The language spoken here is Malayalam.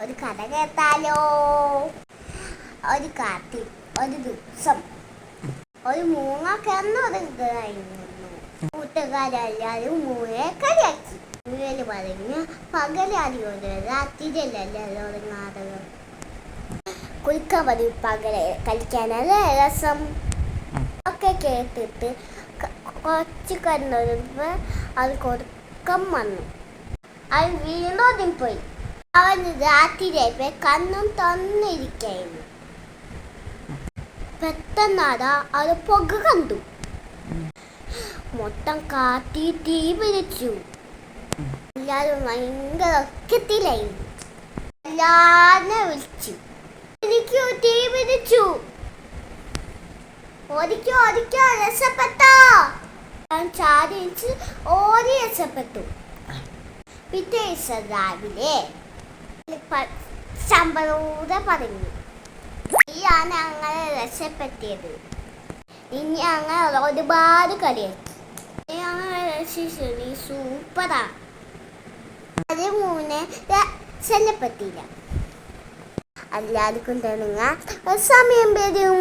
ഒരു കഥ കേട്ടാലോ? ഒരു കാട്ടിൽ ഒരു ദിവസം ഒരു മൂങ്ങ കിടന്നുറങ്ങുകയായിരുന്നു. കൂട്ടുകാരെല്ലാവരും മൂങ്ങയെ കളിയാക്കി. മുയൽ പറഞ്ഞു, പകലാളിയോട് രാത്രിയിലല്ലോ ഉറങ്ങാറുള്ളത്. കുൽക്ക പറയും, പകലെ കളിക്കാനല്ലേ രസം. ഒക്കെ കേട്ടിട്ട് കുറച്ച് കിടന്നൊരുമ്പോ അത് കൊടുക്കം വന്നു. അത് വീണോടും പോയി. അവൻ രാത്രിയിലെ കണ്ണും തന്നിരിക്കായിരുന്നു. പെട്ടെന്നാടാ അത് പുക കണ്ടു. മൊത്തം കാട്ടി തീ പിടിച്ചു. എല്ലാരും ഭയങ്കര ഒക്കത്തിലായി. എല്ലാരെ വിളിച്ചു, എനിക്ക് തീ പിടിച്ചു, ഓടിക്കോ ഓടിക്കോ, രക്ഷപ്പെട്ടോ. ഞാൻ ചാടിച്ച് ഓടി രക്ഷപ്പെട്ടു. പിറ്റേ ദിവസം രാവിലെ ശമ്പളൂടെ പറഞ്ഞു, നീയാണ് ഞങ്ങളെ രക്ഷപ്പെടുത്തിയത്. ഇനി ഞങ്ങൾ ഒരുപാട് കളിയാക്കി. ഞങ്ങളെ രക്ഷിച്ചു, നീ സൂപ്പറാ. അത് മൂന്നെ രക്ഷപ്പെട്ടില്ല. എല്ലാവർക്കും തുടങ്ങാൻ സമയം വരും.